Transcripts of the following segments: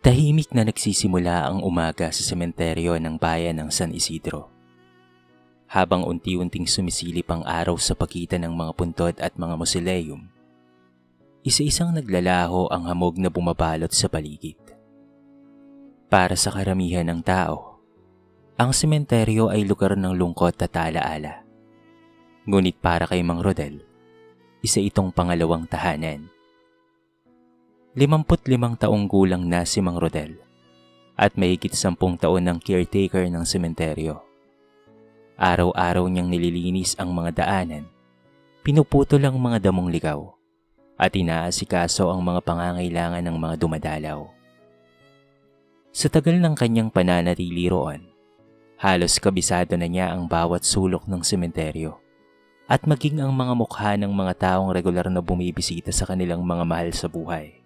Tahimik na nagsisimula ang umaga sa sementeryo ng bayan ng San Isidro. Habang unti-unting sumisilip ang araw sa pagitan ng mga puntod at mga mausoleum, isa-isang naglalaho ang hamog na bumabalot sa paligid. Para sa karamihan ng tao, ang sementeryo ay lugar ng lungkot at alaala. Ngunit para kay Mang Rodel, isa itong pangalawang tahanan. 55 taong gulang na si Mang Rodel at mahigit 10 taon ng caretaker ng sementeryo. Araw-araw niyang nililinis ang mga daanan, pinuputol ang mga damong ligaw at inaasikaso ang mga pangangailangan ng mga dumadalaw. Sa tagal ng kanyang pananatili roon, halos kabisado na niya ang bawat sulok ng sementeryo at maging ang mga mukha ng mga taong regular na bumibisita sa kanilang mga mahal sa buhay.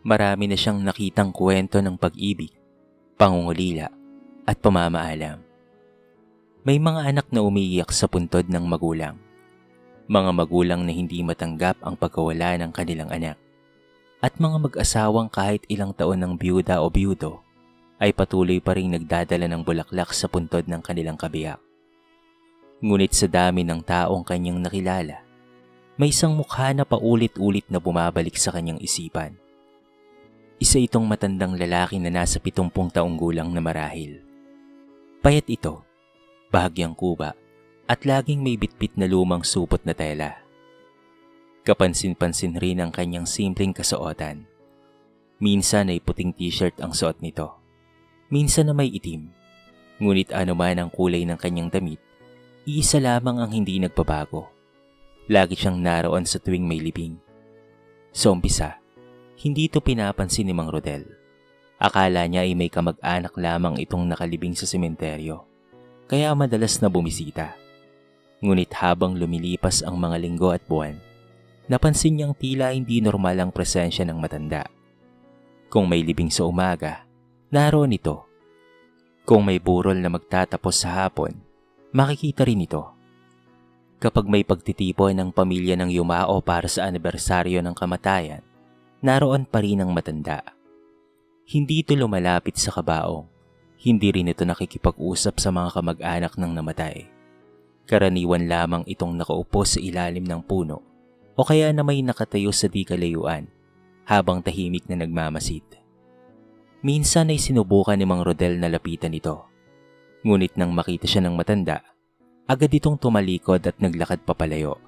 Marami na siyang nakitang kwento ng pag-ibig, pangungulila at pamamaalam. May mga anak na umiiyak sa puntod ng magulang. Mga magulang na hindi matanggap ang pagkawala ng kanilang anak. At mga mag-asawang kahit ilang taon ng biyuda o biyudo ay patuloy pa rin nagdadala ng bulaklak sa puntod ng kanilang kabiyak. Ngunit sa dami ng taong kanyang nakilala, may isang mukha na paulit-ulit na bumabalik sa kanyang isipan. Isa itong matandang lalaki na nasa 70 taong gulang na marahil. Payat ito, bahagyang kuba, at laging may bitbit na lumang supot na tela. Kapansin-pansin rin ang kanyang simpleng kasuotan. Minsan ay puting t-shirt ang suot nito. Minsan na may itim. Ngunit anuman ang kulay ng kanyang damit, iisa lamang ang hindi nagbabago. Lagi siyang naroon sa tuwing may libing. Sa umpisa, hindi ito pinapansin ni Mang Rodel. Akala niya ay may kamag-anak lamang itong nakalibing sa sementeryo, kaya madalas na bumisita. Ngunit habang lumilipas ang mga linggo at buwan, napansin niyang tila hindi normal ang presensya ng matanda. Kung may libing sa umaga, naroon ito. Kung may burol na magtatapos sa hapon, makikita rin ito. Kapag may pagtitipon ng pamilya ng yumao para sa anibersaryo ng kamatayan, naroon pa rin ang matanda. Hindi ito lumalapit sa kabaong. Hindi rin ito nakikipag-usap sa mga kamag-anak ng namatay. Karaniwan lamang itong nakaupo sa ilalim ng puno o kaya na may nakatayo sa di kalayuan habang tahimik na nagmamasid. Minsan ay sinubukan ni Mang Rodel na lapitan ito. Ngunit nang makita siya ng matanda, agad itong tumalikod at naglakad papalayo.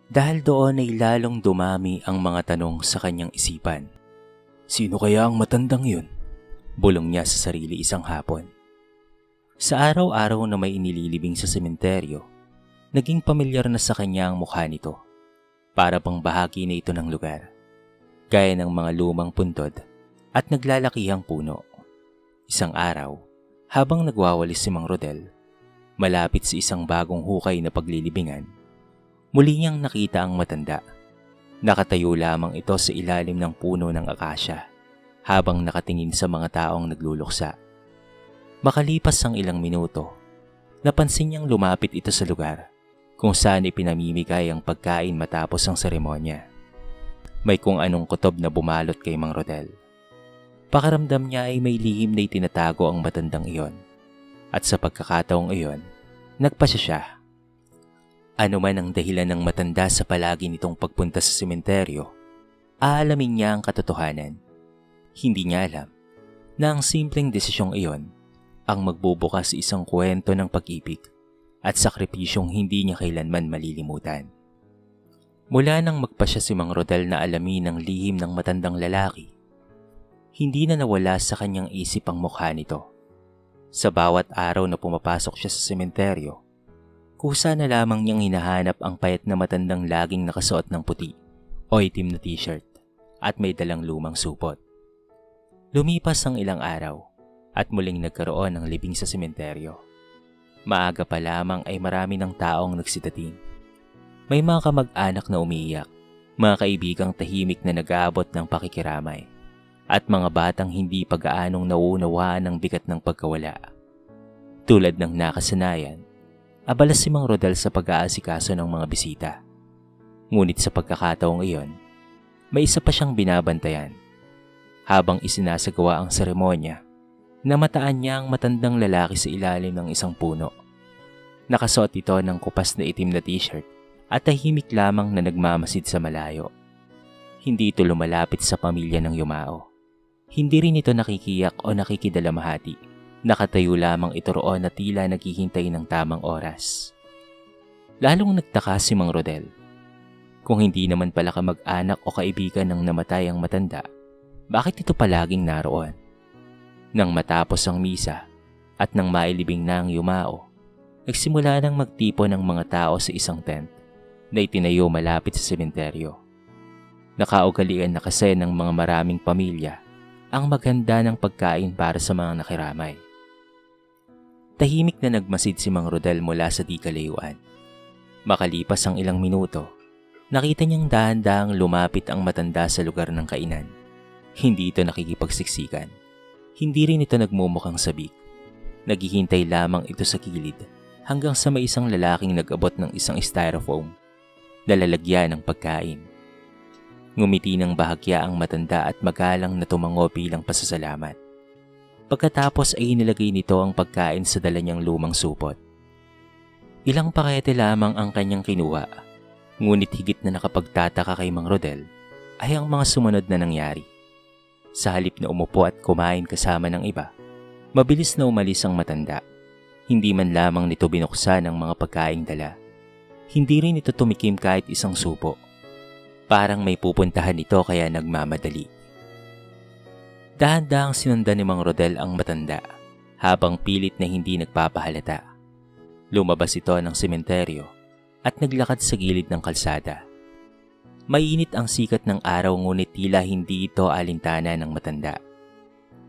Dahil doon ay lalong dumami ang mga tanong sa kanyang isipan. Sino kaya ang matandang yun? Bulong niya sa sarili isang hapon. Sa araw-araw na may inililibing sa sementeryo, naging pamilyar na sa kanya ang mukha nito. Para bang bahagi na ito ng lugar, gaya ng mga lumang puntod at naglalakihang puno. Isang araw, habang nagwawalis si Mang Rodel, malapit sa isang bagong hukay na paglilibingan, muli niyang nakita ang matanda. Nakatayo lamang ito sa ilalim ng puno ng akasya habang nakatingin sa mga taong nagluluksa. Makalipas ang ilang minuto, napansin niyang lumapit ito sa lugar kung saan ipinamimigay ang pagkain matapos ang seremonya. May kung anong kutob na bumalot kay Mang Rodel. Pakiramdam niya ay may lihim na itinatago ang matandang iyon. At sa pagkakataong iyon, nagpasya siya. Ano man ang dahilan ng matanda sa palagi nitong pagpunta sa sementeryo, aalamin niya ang katotohanan. Hindi niya alam na ang simpleng desisyong iyon ang magbubukas sa isang kwento ng pag-ibig at sakripisyong hindi niya kailanman malilimutan. Mula nang magpasya si Mang Rodel na alamin ang lihim ng matandang lalaki, hindi na nawala sa kanyang isip ang mukha nito. Sa bawat araw na pumapasok siya sa sementeryo, kusa na lamang niyang hinahanap ang payat na matandang laging nakasuot ng puti o itim na t-shirt at may dalang lumang supot. Lumipas ang ilang araw at muling nagkaroon ng libing sa sementeryo. Maaga pa lamang ay marami ng taong nagsitating. May mga kamag-anak na umiiyak, mga kaibigang tahimik na nag-aabot ng pakikiramay, at mga batang hindi pag-aanong nauunawaan ng bigat ng pagkawala. Tulad ng nakasanayan, abala si Mang Rodel sa pag-aasikaso ng mga bisita. Ngunit sa pagkakataong iyon, may isa pa siyang binabantayan. Habang isinasagawa ang seremonya, namataan niya ang matandang lalaki sa ilalim ng isang puno. Nakasuot ito ng kupas na itim na t-shirt at tahimik lamang na nagmamasid sa malayo. Hindi ito lumalapit sa pamilya ng yumao. Hindi rin ito nakikiyak o nakikidalamhati. Nakatayo lamang ito roon na tila naghihintay ng tamang oras. Lalong nagtaka si Mang Rodel. Kung hindi naman pala kamag-anak o kaibigan ng namatay ang matanda, bakit ito palaging naroon? Nang matapos ang misa at nang mailibing na ang yumao, nagsimula nang magtipon ng mga tao sa isang tent na itinayo malapit sa sementeryo. Nakaugalian na kasi ng mga maraming pamilya ang maghanda ng pagkain para sa mga nakiramay. Tahimik na nagmasid si Mang Rodel mula sa di kalayuan. Makalipas ang ilang minuto, nakita niyang dahan-dahang lumapit ang matanda sa lugar ng kainan. Hindi ito nakikipagsiksikan. Hindi rin ito nagmumukhang sabik. Naghihintay lamang ito sa kilid hanggang sa may isang lalaking nag-abot ng isang styrofoam na lalagyan ng pagkain. Ngumiti ng bahagya ang matanda at magalang na tumango bilang pasasalamat. Pagkatapos ay inilagay nito ang pagkain sa dala niyang lumang supot. Ilang pakete lamang ang kanyang kinuha, ngunit higit na nakapagtataka kay Mang Rodel ay ang mga sumunod na nangyari. Sa halip na umupo at kumain kasama ng iba, mabilis na umalis ang matanda. Hindi man lamang nito binuksan ang mga pagkaing dala. Hindi rin ito tumikim kahit isang supo. Parang may pupuntahan ito kaya nagmamadali. Dahan-dahang sinundan ni Mang Rodel ang matanda habang pilit na hindi nagpapahalata. Lumabas ito ng sementeryo at naglakad sa gilid ng kalsada. Mainit ang sikat ng araw ngunit tila hindi ito alintana ng matanda.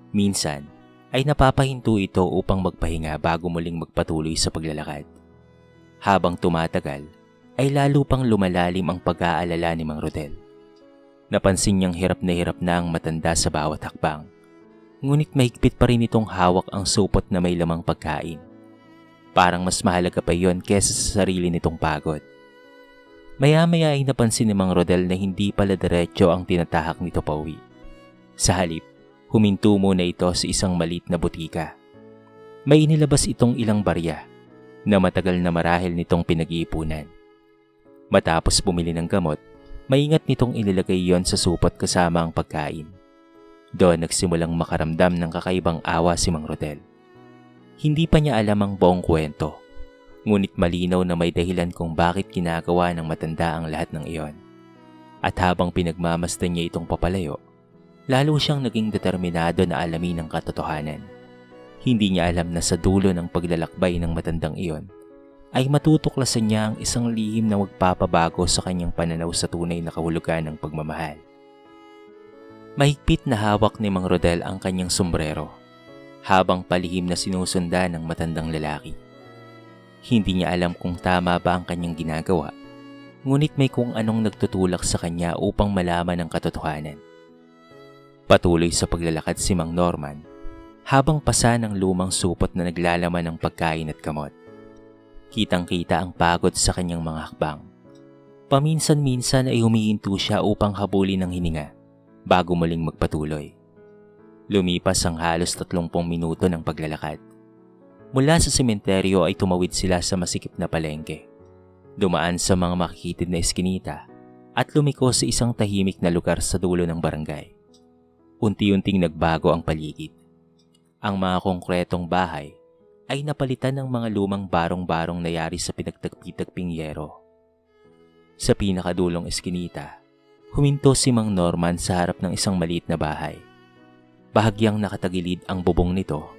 Minsan ay napapahinto ito upang magpahinga bago muling magpatuloy sa paglalakad. Habang tumatagal ay lalo pang lumalalim ang pag-aalala ni Mang Rodel. Napansin niyang hirap na ang matanda sa bawat hakbang. Ngunit mahigpit pa rin itong hawak ang supot na may lamang pagkain. Parang mas mahalaga pa yon kesa sa sarili nitong pagod. Maya-maya ay napansin ni Mang Rodel na hindi pala diretso ang tinatahak nito pauwi. Sa halip, huminto muna ito sa isang maliit na butika. May inilabas itong ilang barya na matagal na marahil nitong pinag-iipunan. Matapos bumili ng gamot, maingat nitong inilagay yon sa supot kasama ang pagkain. Doon nagsimulang makaramdam ng kakaibang awa si Mang Rodel. Hindi pa niya alam ang buong kwento. Ngunit malinaw na may dahilan kung bakit ginagawa ng matanda ang lahat ng iyon. At habang pinagmamasdan niya itong papalayo, lalo siyang naging determinado na alamin ang katotohanan. Hindi niya alam na sa dulo ng paglalakbay ng matandang iyon, ay matutuklasan niya ang isang lihim na magpapabago sa kanyang pananaw sa tunay na kahulugan ng pagmamahal. Mahigpit na hawak ni Mang Rodel ang kanyang sombrero, habang palihim na sinusundan ng matandang lalaki. Hindi niya alam kung tama ba ang kanyang ginagawa, ngunit may kung anong nagtutulak sa kanya upang malaman ang katotohanan. Patuloy sa paglalakad si Mang Norman, habang pasa ng lumang supot na naglalaman ng pagkain at gamot. Kitang-kita ang pagod sa kanyang mga hakbang. Paminsan-minsan ay humihinto siya upang habulin ang hininga, bago muling magpatuloy. Lumipas ang halos 30 minuto ng paglalakad. Mula sa sementeryo ay tumawid sila sa masikip na palengke. Dumaan sa mga makikitid na eskinita at lumiko sa isang tahimik na lugar sa dulo ng barangay. Unti-unting nagbago ang paligid. Ang mga konkretong bahay ay napalitan ng mga lumang barong-barong na yari sa pinagtagpi-tagping yero. Sa pinakadulong eskinita, huminto si Mang Norman sa harap ng isang maliit na bahay. Bahagyang nakatagilid ang bubong nito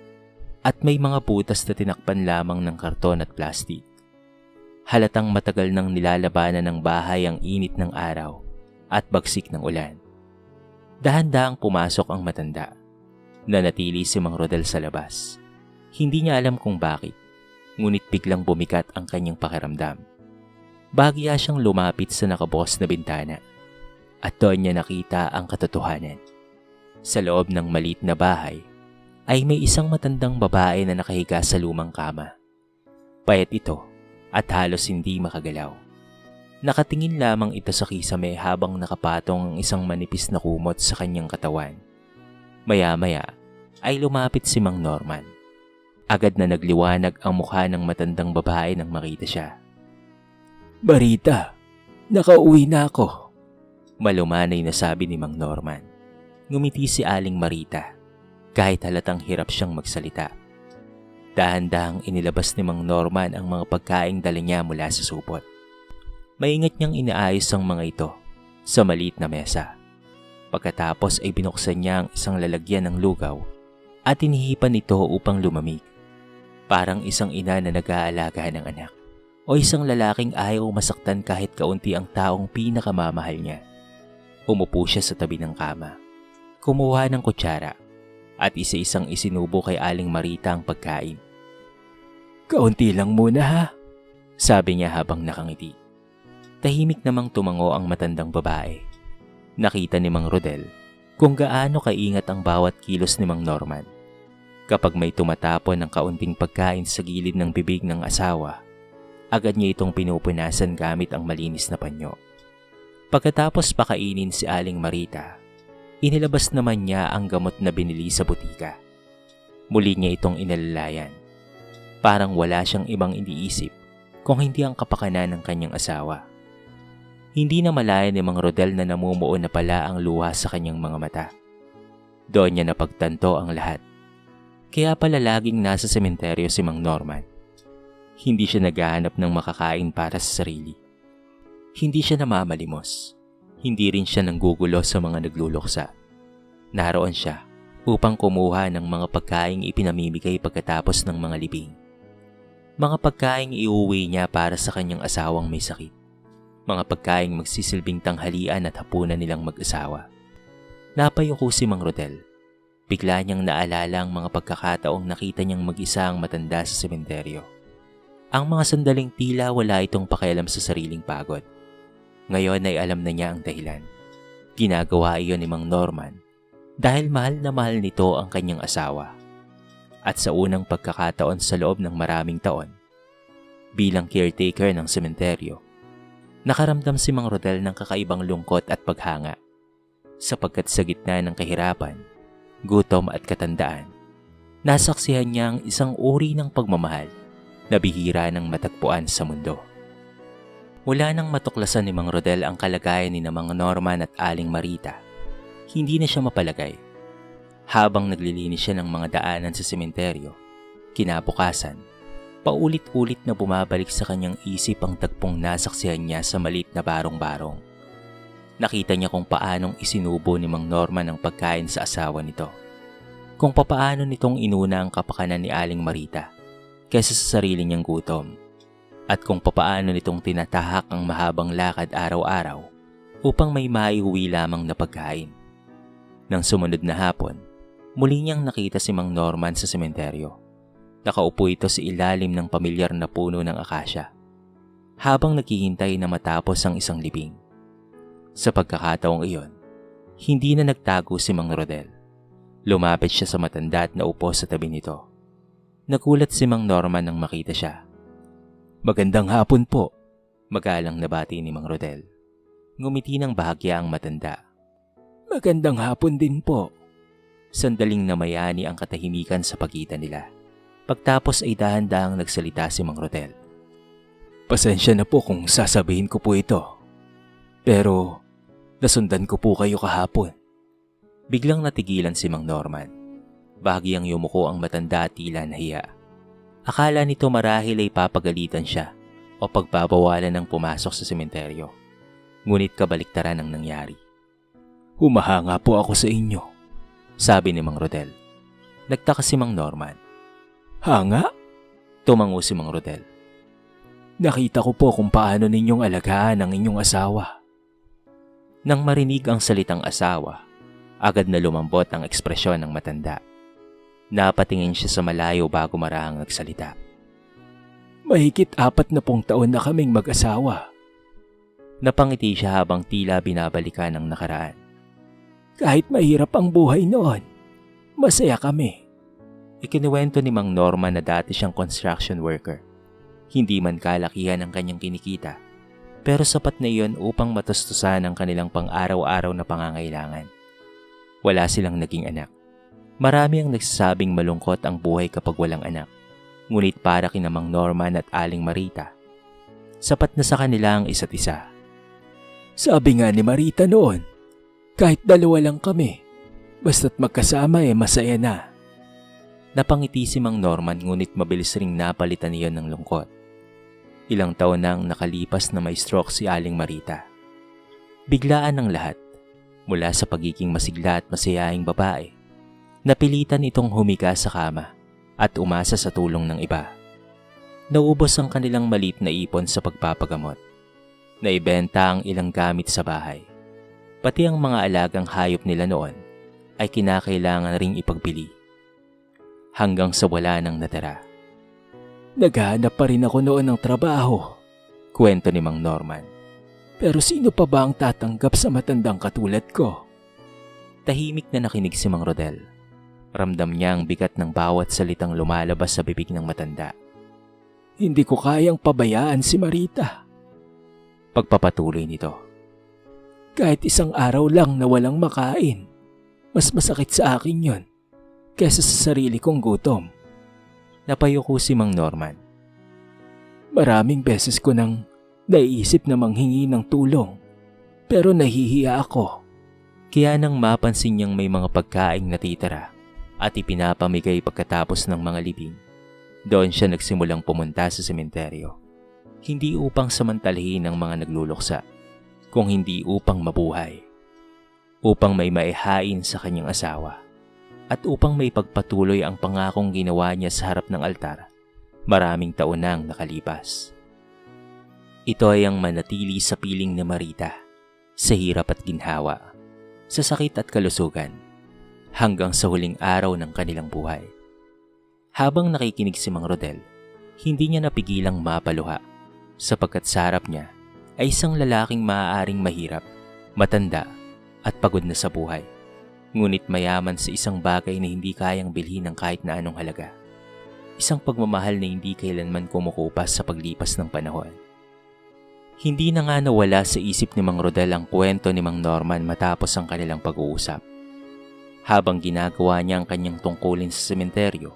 at may mga butas na tinakpan lamang ng karton at plastik. Halatang matagal nang nilalabanan ng bahay ang init ng araw at bagsik ng ulan. Dahan-dahang pumasok ang matanda. Nanatili si Mang Rodel sa labas. Hindi niya alam kung bakit, ngunit biglang bumikat ang kanyang pakiramdam. Bahagya siyang lumapit sa nakabukas na bintana at doon niya nakita ang katotohanan. Sa loob ng maliit na bahay ay may isang matandang babae na nakahiga sa lumang kama. Payat ito at halos hindi makagalaw. Nakatingin lamang ito sa kisame habang nakapatong ang isang manipis na kumot sa kanyang katawan. Maya-maya ay lumapit si Mang Norman. Agad na nagliwanag ang mukha ng matandang babae nang makita siya. "Marita, nakauwi na ako," malumanay na sabi ni Mang Norman. Ngumiti si Aling Marita kahit halatang hirap siyang magsalita. Dahan-dahang inilabas ni Mang Norman ang mga pagkaing dala niya mula sa supot. Maingat niyang inaayos ang mga ito sa maliit na mesa. Pagkatapos ay binuksan niya ang isang lalagyan ng lugaw at inihipan ito upang lumamig. Parang isang ina na nag-aalaga ng anak o isang lalaking ayaw masaktan kahit kaunti ang taong pinakamamahal niya. Umupo siya sa tabi ng kama. Kumuha ng kutsara at isa-isang isinubo kay Aling Marita ang pagkain. "Kaunti lang muna ha," sabi niya habang nakangiti. Tahimik namang tumango ang matandang babae. Nakita ni Mang Rodel kung gaano kaingat ang bawat kilos ni Mang Norman. Kapag may tumatapon ng kaunting pagkain sa gilid ng bibig ng asawa, agad niya itong pinupunasan gamit ang malinis na panyo. Pagkatapos pakainin si Aling Marita, inilabas naman niya ang gamot na binili sa butika. Muli niya itong inalalayan. Parang wala siyang ibang iniisip kung hindi ang kapakanan ng kanyang asawa. Hindi na malaya ni Mang Rodel na namumuo na pala ang luha sa kanyang mga mata. Doon niya napagtanto ang lahat. Kaya pala laging nasa sementeryo si Mang Norman. Hindi siya naghahanap ng makakain para sa sarili. Hindi siya namamalimos. Hindi rin siya nanggugulo sa mga nagluluksa. Naroon siya upang kumuha ng mga pagkaing ipinamimigay pagkatapos ng mga libing. Mga pagkaing iuwi niya para sa kanyang asawang may sakit. Mga pagkaing magsisilbing tanghalian at hapunan nilang mag-asawa. Napayuko si Mang Rodel. Bigla niyang naalala ang mga pagkakataong nakita niyang mag-isa ang matanda sa sementeryo. Ang mga sandaling tila wala itong pakialam sa sariling pagod. Ngayon ay alam na niya ang dahilan. Ginagawa iyon ni Mang Norman dahil mahal na mahal nito ang kanyang asawa. At sa unang pagkakataon sa loob ng maraming taon, bilang caretaker ng sementeryo, nakaramdam si Mang Rodel ng kakaibang lungkot at paghanga. Sapagkat sa gitna ng kahirapan, gutom at katandaan, nasaksihan niya ang isang uri ng pagmamahal na bihira ng matagpuan sa mundo. Mula nang matuklasan ni Mang Rodel ang kalagayan ni Mang Norman at Aling Marita, hindi na siya mapalagay. Habang naglilinis siya ng mga daanan sa sementeryo, kinabukasan, paulit-ulit na bumabalik sa kanyang isip ang tagpong nasaksihan niya sa maliit na barong-barong. Nakita niya kung paanong isinubo ni Mang Norman ang pagkain sa asawa nito. Kung papaano nitong inuna ang kapakanan ni Aling Marita kaysa sa sarili niyang gutom. At kung papaano nitong tinatahak ang mahabang lakad araw-araw upang may maiuwi lamang na pagkain. Nang sumunod na hapon, muli niyang nakita si Mang Norman sa sementeryo. Nakaupo ito sa ilalim ng pamilyar na puno ng akasya, habang naghihintay na matapos ang isang libing. Sa pagkakataong iyon, hindi na nagtago si Mang Rodel. Lumapit siya sa matanda at naupo sa tabi nito. Nagulat si Mang Norman nang makita siya. "Magandang hapon po," magalang nabati ni Mang Rodel. Ngumiti ng bahagya ang matanda. "Magandang hapon din po." Sandaling namayani ang katahimikan sa pagitan nila. Pagtapos ay dahan-dahang nagsalita si Mang Rodel. "Pasensya na po kung sasabihin ko po ito. Pero nasundan ko po kayo kahapon." Biglang natigilan si Mang Norman. Bahagyang yumuko ang matanda at tila nahiya. Akala nito marahil ay papagalitan siya o pagbabawalan ng pumasok sa sementeryo. Ngunit kabaliktaran ang nangyari. "Humahanga po ako sa inyo," sabi ni Mang Rodel. Nagtaka si Mang Norman. "Hanga?" Tumango si Mang Rodel. "Nakita ko po kung paano ninyong alagaan ang inyong asawa." Nang marinig ang salitang asawa, agad na lumambot ang ekspresyon ng matanda. Napatingin siya sa malayo bago marahang nagsalita. "Mahigit 40 taon na kaming mag-asawa." Napangiti siya habang tila binabalikan ang nakaraan. "Kahit mahirap ang buhay noon, masaya kami." Ikinuwento ni Mang Norman na dati siyang construction worker. Hindi man kalakihan ang kanyang kinikita, pero sapat na iyon upang matustusan ang kanilang pang-araw-araw na pangangailangan. Wala silang naging anak, Marami ang nagsasabing malungkot ang buhay kapag walang anak. Ngunit para kina Mang Norman at Aling Marita, sapat na sa kanila ang isa't isa. Sabi nga ni Marita noon, kahit dalawa lang kami, basta't magkasama masaya na. Napangiti si Mang Norman ngunit mabilis ring napalitan niyon ng lungkot. Ilang taon nang nakalipas na may stroke si Aling Marita. Biglaan ang lahat, mula sa pagiging masigla at masayaing babae. Napilitan itong humiga sa kama at umasa sa tulong ng iba. Naubos ang kanilang maliit na ipon sa pagpapagamot. Naibenta ang ilang gamit sa bahay. Pati ang mga alagang hayop nila noon ay kinakailangan ring ipagbili. Hanggang sa wala nang natira. Naghahanap pa rin ako noon ng trabaho, kwento ni Mang Norman. Pero sino pa ba ang tatanggap sa matandang katulad ko? Tahimik na nakinig si Mang Rodel. Ramdam niya ang bigat ng bawat salitang lumalabas sa bibig ng matanda. Hindi ko kayang pabayaan si Marita. Pagpapatuloy nito. Kahit isang araw lang na walang makain, mas masakit sa akin yon kesa sa sarili kong gutom. Napayuko si Mang Norman. Maraming beses ko nang naiisip na manghingi ng tulong, pero nahihiya ako. Kaya nang mapansin niyang may mga pagkaing natitira at ipinapamigay pagkatapos ng mga libing, doon siya nagsimulang pumunta sa sementeryo. Hindi upang samantalahin ang mga nagluluksa, kung hindi upang mabuhay. Upang may maihain sa kanyang asawa, at upang may pagpatuloy ang pangakong ginawa niya sa harap ng altar, maraming taon nang nakalipas. Ito ay ang manatili sa piling ni Marita, sa hirap at ginhawa, sa sakit at kalusugan, hanggang sa huling araw ng kanilang buhay. Habang nakikinig si Mang Rodel, hindi niya napigilang mapaluha sapagkat sa harap niya ay isang lalaking maaaring mahirap, matanda at pagod na sa buhay. Ngunit mayaman sa isang bagay na hindi kayang bilhin ng kahit na anong halaga. Isang pagmamahal na hindi kailanman kumukupas sa paglipas ng panahon. Hindi na nga nawala sa isip ni Mang Rodel ang kwento ni Mang Norman matapos ang kanilang pag-uusap. Habang ginagawa niya ang kanyang tungkulin sa sementeryo,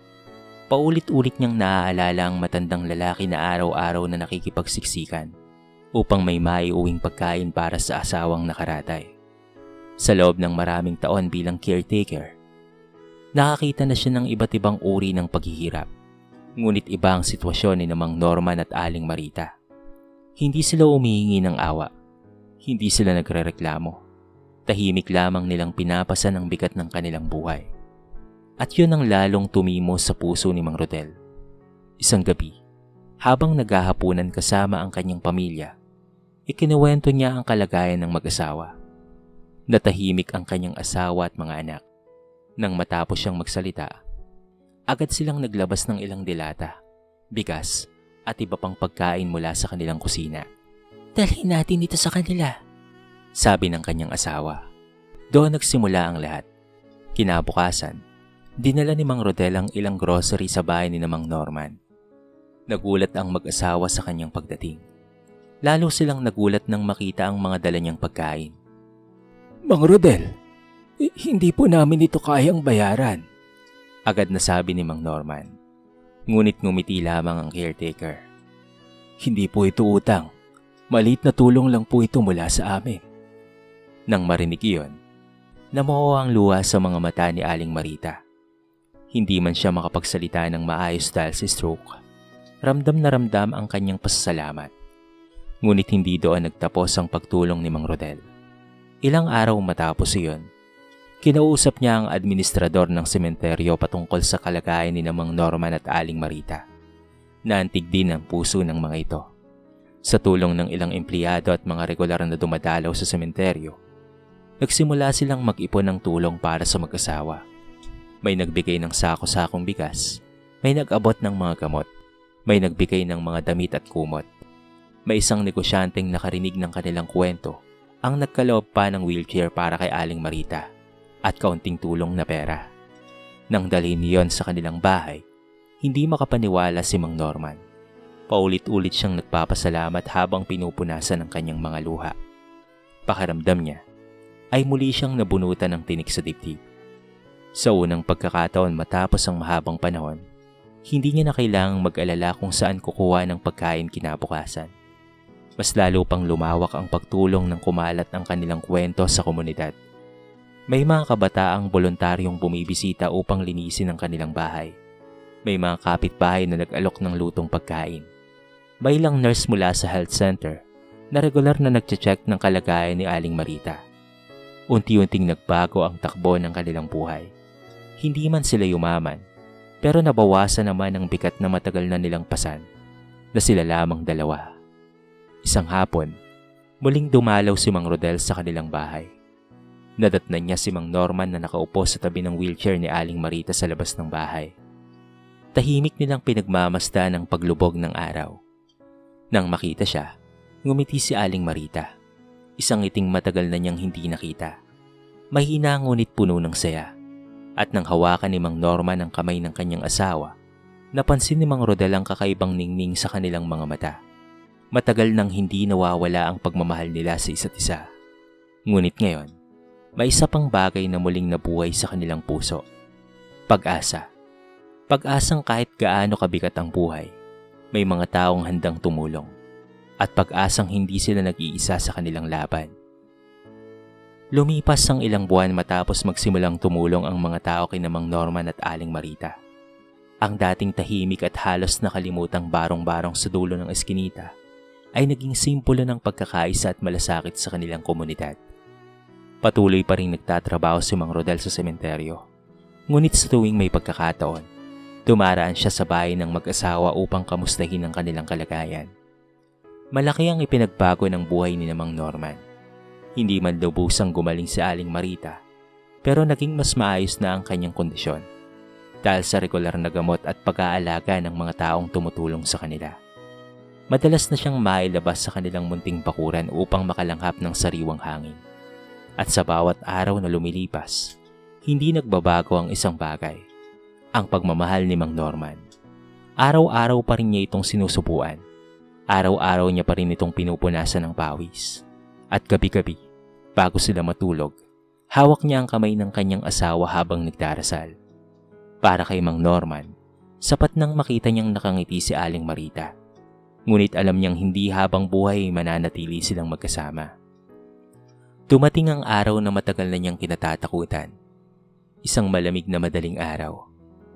paulit-ulit niyang naaalala ang matandang lalaki na araw-araw na nakikipagsiksikan upang may maiuwing pagkain para sa asawang nakaratay. Sa loob ng maraming taon bilang caretaker, nakakita na siya ng iba't ibang uri ng paghihirap. Ngunit iba ang sitwasyon ni Mang Norman at Aling Marita. Hindi sila humihingi ng awa. Hindi sila nagrereklamo. Tahimik lamang nilang pinapasan ang bigat ng kanilang buhay. At yun ang lalong tumimo sa puso ni Mang Rodel. Isang gabi, habang naghahapunan kasama ang kanyang pamilya, ikinuwento niya ang kalagayan ng mag-asawa. Natahimik ang kanyang asawa at mga anak. Nang matapos siyang magsalita, agad silang naglabas ng ilang dilata, bigas at iba pang pagkain mula sa kanilang kusina. Dalhin natin ito sa kanila, sabi ng kanyang asawa. Doon nagsimula ang lahat. Kinabukasan, dinala ni Mang Rodel ang ilang grocery sa bahay ni Mang Norman. Nagulat ang mag-asawa sa kanyang pagdating. Lalo silang nagulat nang makita ang mga dala niyang pagkain. Mang Rodel, hindi po namin ito kayang bayaran, agad na sabi ni Mang Norman. Ngunit ngumiti lamang ang caretaker. Hindi po ito utang. Maliit na tulong lang po ito mula sa amin. Nang marinig iyon, namuho ang luha sa mga mata ni Aling Marita. Hindi man siya makapagsalita ng maayos dahil sa stroke. Ramdam na ramdam ang kanyang pasasalamat. Ngunit hindi doon nagtapos ang pagtulong ni Mang Rodel. Ilang araw matapos iyon, kinausap niya ang administrador ng sementeryo patungkol sa kalagayan ni Mang Norman at Aling Marita. Naantig din ang puso ng mga ito. Sa tulong ng ilang empleyado at mga regular na dumadalaw sa sementeryo, nagsimula silang mag-ipon ng tulong para sa mag-asawa. May nagbigay ng sako-sakong bigas, may nag-abot ng mga gamot, may nagbigay ng mga damit at kumot. May isang negosyanteng nakarinig ng kanilang kwento ang nagkaloob pa ng wheelchair para kay Aling Marita at kaunting tulong na pera. Nang dalhin niyon sa kanilang bahay, hindi makapaniwala si Mang Norman. Paulit-ulit siyang nagpapasalamat habang pinupunasan ang kanyang mga luha. Pakiramdam niya ay muli siyang nabunutan ng tinik sa dibdib. Sa unang pagkakataon matapos ang mahabang panahon, hindi niya na kailangang mag-alala kung saan kukuha ng pagkain kinabukasan. Mas lalo pang lumawak ang pagtulong ng kumalat ang kanilang kwento sa komunidad. May mga kabataang voluntaryong bumibisita upang linisin ang kanilang bahay. May mga kapitbahay na nag-alok ng lutong pagkain. May ilang nurse mula sa health center na regular na nagche-check ng kalagayan ni Aling Marita. Unti-unting nagbago ang takbo ng kanilang buhay. Hindi man sila yumaman, pero nabawasan naman ang bigat na matagal na nilang pasan, na sila lamang dalawa. Isang hapon, muling dumalaw si Mang Rodel sa kanilang bahay. Nadatnan niya si Mang Norman na nakaupo sa tabi ng wheelchair ni Aling Marita sa labas ng bahay. Tahimik nilang pinagmamasdan ang paglubog ng araw. Nang makita siya, ngumiti si Aling Marita. Isang ngiting matagal na niyang hindi nakita. Mahina ngunit puno ng saya. At nang hawakan ni Mang Norman ang kamay ng kanyang asawa, napansin ni Mang Rodel ang kakaibang ningning sa kanilang mga mata. Matagal nang hindi nawawala ang pagmamahal nila sa isa't isa. Ngunit ngayon, may isa pang bagay na muling nabuhay sa kanilang puso. Pag-asa. Pag-asang kahit gaano kabigat ang buhay, may mga taong handang tumulong. At pag-asang hindi sila nag-iisa sa kanilang laban. Lumipas ang ilang buwan matapos magsimulang tumulong ang mga tao kina Mang Norman at Aling Marita. Ang dating tahimik at halos nakalimutang barong-barong sa dulo ng eskinita ay naging simbolo ng pagkakaisa at malasakit sa kanilang komunidad. Patuloy pa rin nagtatrabaho si Mang Rodel sa sementeryo. Ngunit sa tuwing may pagkakataon, dumaraan siya sa bahay ng mag-asawa upang kamustahin ang kanilang kalagayan. Malaki ang ipinagbago ng buhay ni Mang Norman. Hindi man lubusang gumaling si Aling Marita, pero naging mas maayos na ang kanyang kondisyon dahil sa regular na gamot at pag-aalaga ng mga taong tumutulong sa kanila. Madalas na siyang mailabas sa kanilang munting bakuran upang makalanghap ng sariwang hangin. At sa bawat araw na lumilipas, hindi nagbabago ang isang bagay, ang pagmamahal ni Mang Norman. Araw-araw pa rin niya itong sinusubuan. Araw-araw niya pa rin itong pinupunasan ng pawis. At gabi-gabi, bago sila matulog, hawak niya ang kamay ng kanyang asawa habang nagdarasal. Para kay Mang Norman, sapat nang makita niyang nakangiti si Aling Marita. Ngunit alam niyang hindi habang buhay mananatili silang magkasama. Dumating ang araw na matagal na niyang kinatatakutan. Isang malamig na madaling araw.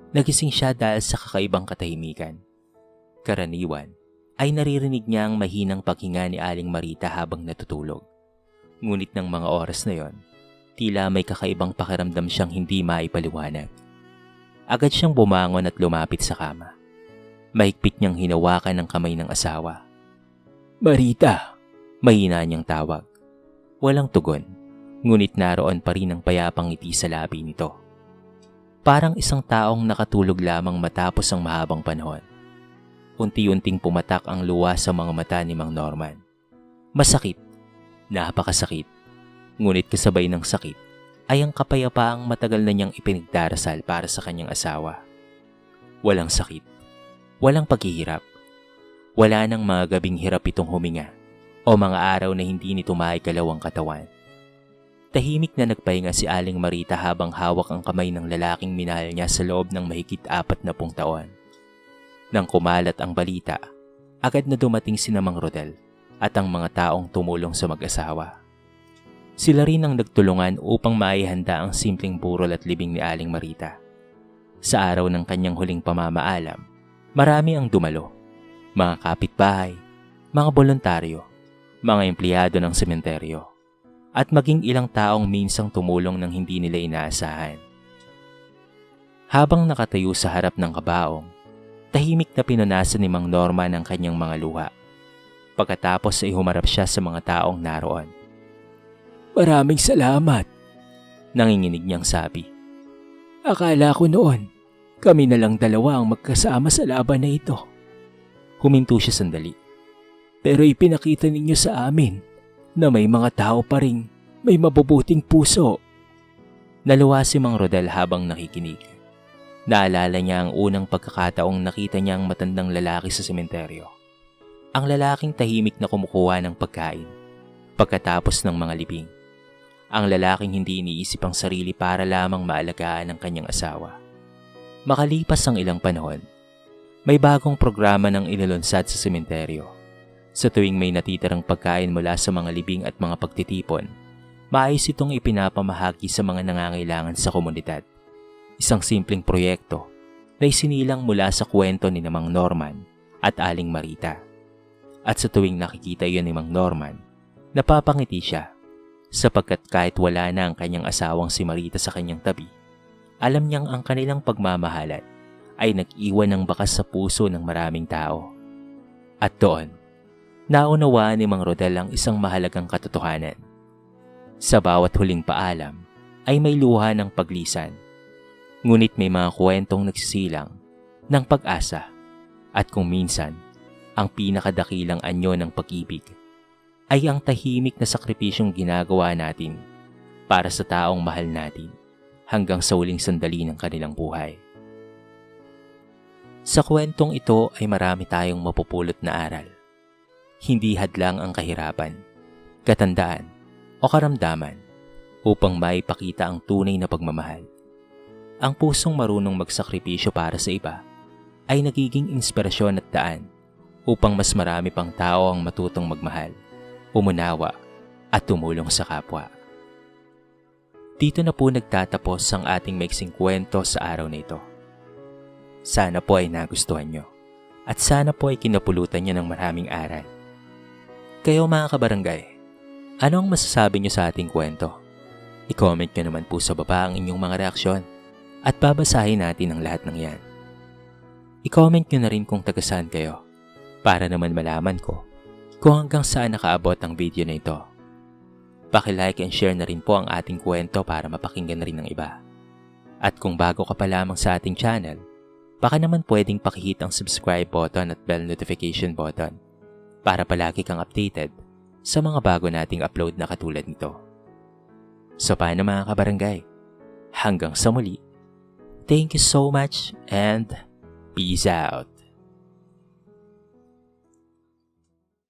Nagising siya dahil sa kakaibang katahimikan. Karaniwan, ay naririnig niya ang mahinang paghinga ni Aling Marita habang natutulog. Ngunit ng mga oras na yon, tila may kakaibang pakiramdam siyang hindi maipaliwanag. Agad siyang bumangon at lumapit sa kama. Mahigpit niyang hinawakan ang kamay ng asawa. "Marita!" Mahina niyang tawag. Walang tugon, ngunit naroon pa rin ang payapang ngiti sa labi nito. Parang isang taong nakatulog lamang matapos ang mahabang panahon. Unti-unting pumatak ang luha sa mga mata ni Mang Norman. Masakit, napakasakit. Ngunit kasabay ng sakit ay ang kapayapaang matagal na niyang ipinagdarasal para sa kanyang asawa. Walang sakit, walang paghihirap. Wala nang mga gabing hirap itong huminga o mga araw na hindi nito maigalaw ang katawan. Tahimik na nagpahinga si Aling Marita habang hawak ang kamay ng lalaking minahal niya sa loob ng mahigit 40 taon. Nang kumalat ang balita, agad na dumating sina Mang Rodel at ang mga taong tumulong sa mag-asawa. Sila rin ang nagtulungan upang maihanda ang simpleng burol at libing ni Aling Marita. Sa araw ng kanyang huling pamamaalam, marami ang dumalo. Mga kapitbahay, mga voluntaryo, mga empleyado ng sementeryo, at maging ilang taong minsang tumulong ng hindi nila inaasahan. Habang nakatayo sa harap ng kabaong, tahimik na pinunasan ni Mang Norman ang kanyang mga luha. Pagkatapos ay humarap siya sa mga taong naroon. "Maraming salamat," nanginginig niyang sabi. "Akala ko noon, kami na lang dalawa ang magkasama sa laban na ito." Huminto siya sandali. "Pero ipinakita ninyo sa amin na may mga tao pa ring may mabubuting puso." Naluha si Mang Rodel habang nakikinig. Naalala niya ang unang pagkakataong nakita niya ang matandang lalaki sa sementeryo. Ang lalaking tahimik na kumukuha ng pagkain pagkatapos ng mga libing. Ang lalaking hindi iniisip ang sarili para lamang maalagaan ang kanyang asawa. Makalipas ang ilang panahon, may bagong programa ng inilunsad sa sementeryo. Sa tuwing may natitirang pagkain mula sa mga libing at mga pagtitipon, maayos itong ipinapamahagi sa mga nangangailangan sa komunidad. Isang simpleng proyekto na isinilang mula sa kwento ni Mang Norman at Aling Marita. At sa tuwing nakikita iyon ni Mang Norman, napapangiti siya sapagkat kahit wala na ang kanyang asawang si Marita sa kanyang tabi, alam niyang ang kanilang pagmamahalan ay nag-iwan ng bakas sa puso ng maraming tao. At doon, naunawaan ni Mang Rodel ang isang mahalagang katotohanan. Sa bawat huling paalam ay may luha ng paglisan, ngunit may mga kwentong nagsisilang ng pag-asa at kung minsan, ang pinakadakilang anyo ng pag-ibig ay ang tahimik na sakripisyong ginagawa natin para sa taong mahal natin hanggang sa huling sandali ng kanilang buhay. Sa kwentong ito ay marami tayong mapupulot na aral. Hindi hadlang ang kahirapan, katandaan o karamdaman upang maipakita ang tunay na pagmamahal. Ang pusong marunong magsakripisyo para sa iba ay nagiging inspirasyon at daan upang mas marami pang tao ang matutong magmahal, umunawa at tumulong sa kapwa. Dito na po nagtatapos ang ating maiksing kwento sa araw na ito. Sana po ay nagustuhan nyo at sana po ay kinapulutan nyo ng maraming aral. Kayo mga kabarangay, anong masasabi nyo sa ating kwento? I-comment nyo naman po sa baba ang inyong mga reaksyon at babasahin natin ang lahat ng yan. I-comment nyo na rin kung taga-saan kayo para naman malaman ko kung hanggang saan nakaabot ang video na ito. Paki-like and share na rin po ang ating kwento para mapakinggan na rin ng iba. At kung bago ka pa lamang sa ating channel, baka naman pwedeng pakihit ang subscribe button at bell notification button para palagi kang updated sa mga bago nating upload na katulad nito. So paano mga kabarangay? Hanggang sa muli. Thank you so much and peace out.